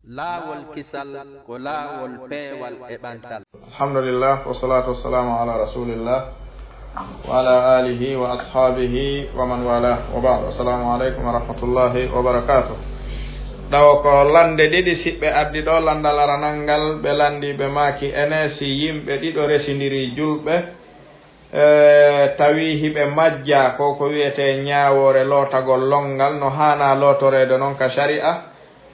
laawol kisal ko laawol peewal e ɓantal. Alhamdulillah wassalatu wassalamu ala rasulillah wa ala alihi wa ashabihi wa man wala wa ba'd. Assalamu alaikum wa rahmatullahi wa barakatuh. Ɗawo ko lande ɗiɗi siɓɓe addi ɗo landal aranangal ɓe landi ɓe maaki ene si yimɓe ɗiɗo resindiri julɓe tawi hiɓe majja ko wiyete ñaawore lootagol longal no hana lootorede noon ka sharia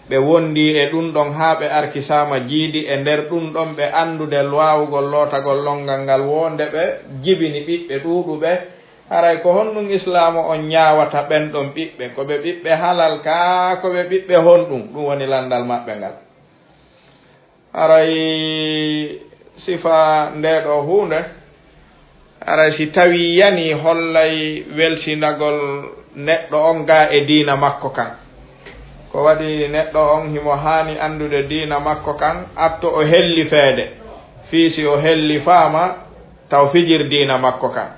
ɓe wondi e ɗum ɗon haa ɓe arkisama jiidi e nder ɗum ɗon ɓe andude waawugol lootagol longal ngal wonde ɓe jibini ɓiɓɓe ɗuuɗuɓe haray ko honɗum islamu on ñaawata ɓen ɗon ɓiɓɓe ko ɓe ɓiɓɓe halal ka ko ɓe ɓiɓɓe honɗum ɗum woni landal maɓɓe ngal. haray sifa nde ɗo hunde haray si tawi yani hollay welsinagol neɗɗo on ga e diina makko kan ko waɗi neɗɗo on himo haani andude diina makko kan atto o helli feede fiisi o helli faama taw fijir diina makko kan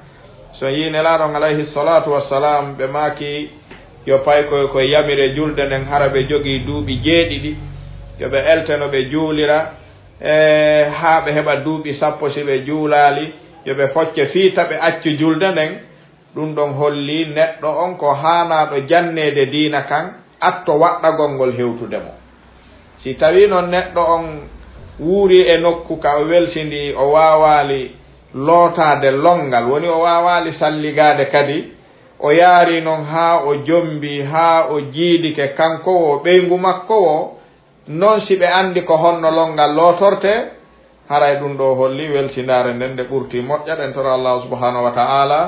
so yinelaaɗon alayhi salatu wassalam ɓe maaki yo pay ko yamire julde nden hara ɓe jogii duuɓi jeeɗiɗi yo ɓe elteno ɓe juulira haa ɓe heɓa duuɓi 10 si ɓe juulaali yo ɓe focce fiita ɓe accu julde nden ɗum ɗon holli neɗɗo on ko haanaaɗo janneede diina kan atto waɗɗagol ngol hewtude mo. si tawi noon neɗɗo on wuuri e nokku ka o welsindi o waawaali lootaade longal woni o waawaali salligaade kadi o yaari noon haa o jombi haa o jiidike kanko o ɓeyngu makko o noon si ɓe anndi ko honno longal lootorte haray ɗum ɗo holli welsindaare nden nde ɓurti moƴƴa ɗen toro Allah subhanahu wa ta'ala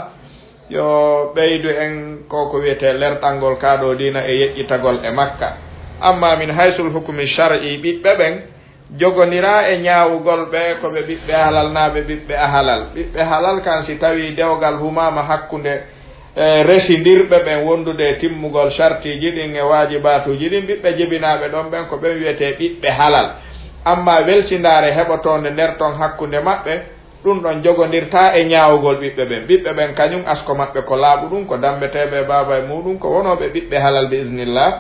yo ɓeydu en ko wiyete lerɗalngol kaaɗo diina e yeƴƴitagol e makka. amma min haysul hukumi shar'i ɓiɓɓe ɓen jogonira e ñaawugol ɓe ko ɓe ɓiɓɓe halal naaɓe ɓiɓɓe ahalal ɓiɓɓe halal kan si tawi dewgal humama hakkunde resindirɓe ɓen wondude timmugol shartiji ɗin e waajibatuji ɗin ɓiɓɓe jibinaɓe ɗon ɓen ko ɓen wiyete ɓiɓɓe halal. amma welsindaare heɓotonde nder ton hakkunde maɓɓe ɗum ɗon jogondirta e ñaawugol ɓiɓɓe ɓen. ɓiɓɓe ɓen kañum asko maɓɓe ko laaɓu ɗum ko dambeteɓe baba e muɗum ko wonoɓe ɓiɓɓe halal bi iznillah.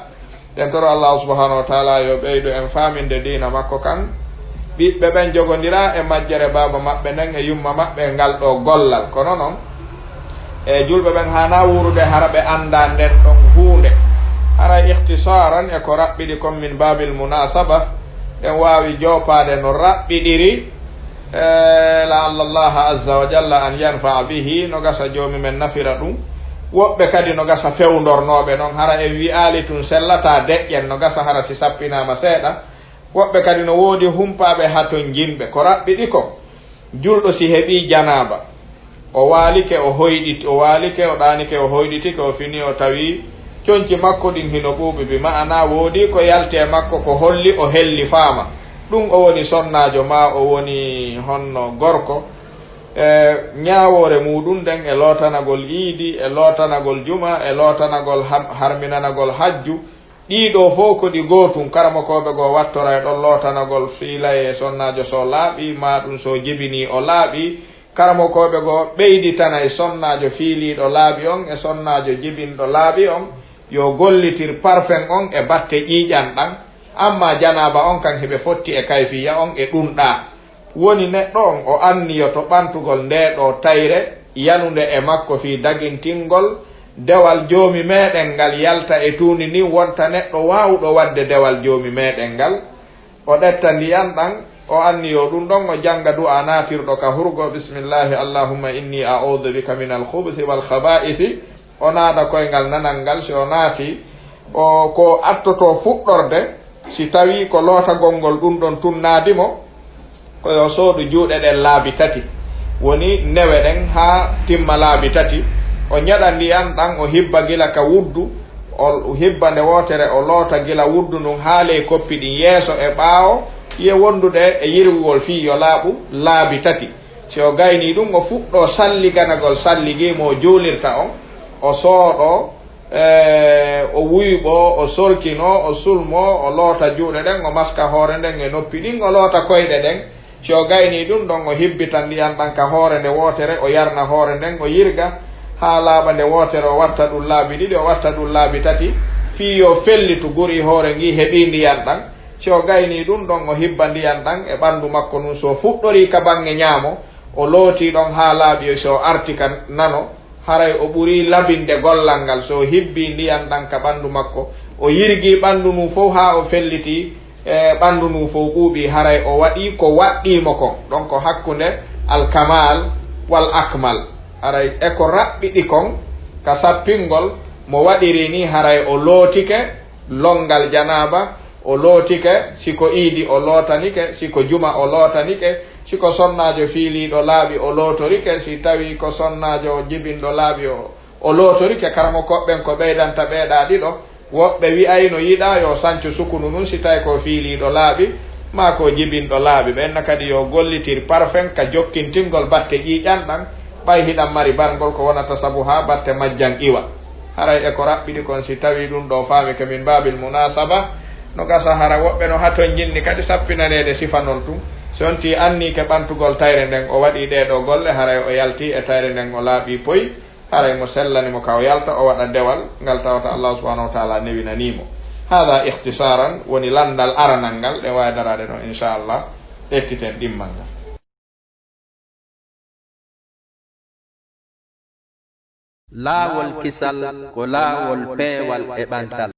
ɗen toro Allah subhanahu wa ta'ala yo ɓeydu en faminde diina makko kan ɓiɓɓe ɓen jogodira e majjere baba maɓɓe nden e yumma maɓɓe ngal ɗo gollal kono noon e julɓe ɓen hana wurude hara ɓe anda nden ɗon huunde hara ihtisaran e ko raɓɓiɗi comme min babil munasaba en wawi jopade no raɓɓiɗiri la'alla Allah azza wa jalla an yanfa bihi no gasa joomi men nafira ɗum woɓɓe kadi no gasa fewndornoɓe noon hara e wi'aali tun sellata deƴƴen no gasa hara si sappinama seeɗa woɓɓe kadi no woodi humpaɓe haton jimɓe ko raɓɓiɗi ko julɗo si heɓi janaba o waalike o hoyɗiti o waalike o ɗanike o hoyɗitike o fini o tawi coñci makko ɗin hino ɓuuɓi bi ma'ana woodi ko yalti e makko ko holli o helli faama ɗum o woni sonnajo ma o woni honno gorko ñaawore muɗum nden e lootanagol iidi e lootanagol juma e lootanagol harminanagol hajju ɗiɗo fof ko ɗi gootum karamokoɓe goo wattora e ɗon lootanagol fiila e sonnajo so laaɓi ma ɗum so jibini o laaɓi karamokoɓe goo ɓeyditana e sonnajo fiiliɗo laaɓi on e sonnajo jibinɗo laaɓi on yo gollitir parfen on e batte ƴiiƴan ɗan. amma janaba on kan heɓe fotti e kayfiya on e ɗumɗa woni neɗɗo on o anniyo to ɓantugol nde ɗo tayre yanude e makko fi dagintingol dewal joomi meɗen ngal yalta e tuuni ni wonta neɗɗo wawɗo wadde dewal joomi meɗen ngal o ɗetta ndiyan ɗan o anniyo ɗum ɗon o janga du'a natirɗo ka hurgo bismillahi allahumma inni a'udhu bika min alkhubuthi wal khaba'ithi o naada koyngal nanal ngal si o naati o ko attoto fuɗɗorde si tawi ko lootagol ngol ɗum ɗon tunnaadimo koyo soodu juuɗe ɗen laabi tati woni newe ɗen haa timma laabi tati o ñaɗa ndiyan ɗan o hibba gila ka wuddu o hibba nde wootere o loota gila wuddu ndun haale koppi ɗin yeeso e ɓaawo ye wondude e yirwugol fii yo laaɓu laabi tati si o gayni ɗum o fuɗɗo salliganagol salligimo o juulirta on o sooɗo o wuyɓo o solkino o sulmo o loota juuɗe ɗen o maska hoore nden e noppi ɗin o loota koyɗe ɗen si o gayni ɗum ɗon o hibbitan ndiyan ɗan ka hoore nde wootere o yarna hoore nden o yirga haa laaɓa nde wootere o watta ɗum laabi ɗiɗi o watta ɗum laabi tati fii yo fellitu guri hoore ngi heɓi ndiyan ɗan si o gayni ɗum ɗon o hibba ndiyan ɗan e ɓanndu makko nun so fuɗɗori ka bange ñaamo o looti ɗon haa laaɓi so arti ka nano haray o ɓuri labinde gollal ngal so hibbi ndiyan ɗan ka ɓanndu makko o yirgi ɓanndu ndu fof haa o felliti e ɓanndu ndu fof ɓuuɓi haray o waɗi ko waɗɗimo kon donc hakkunde alkamal wal akmal haray eko raɓɓiɗi kon ka sappingol mo waɗiri ni haray o lootike longal janaba o lootike siko iidi o lootanike siko juma o lootanike siko sonnajo fiiliɗo laaɓi o lootorike si tawi ko sonnajo jibinɗo laaɓi o lootorike karamo koɓɓen ko ɓeydanta ɓeeɗa ɗiɗo woɓɓe wi'ay no yiɗa yo sanco sukunu nun si tawi ko fiiliɗo laaɓi ma ko jibinɗo laaɓi ɓenna kadi yo gollitir parfen ka jokkintingol batte ƴiƴanɗan ɓay hiɗan mari bargol ko wonata saabu ha batte majjan iwa haray e ko raɓɓiɗi kon si tawi ɗum ɗo faamike min babil munasaba no gasa hara woɓɓe no haton jinni kadi sappinanede sifa noon tum so onti anni ke ɓantugol tayre nden o waɗi ɗeɗo golle haray o yalti e tayre nden o laaɓi poyi haray mo sellanimo ka o yalta o waɗa dewal ngal tawata Allah subhanahu wa ta'ala newinanimo hada ihtisaran woni landal aranal ngal ɗe wawi darade ɗo inchallah ɗettiten ɗimmal ngal laawol kisal ko laawol peewal e ɓantal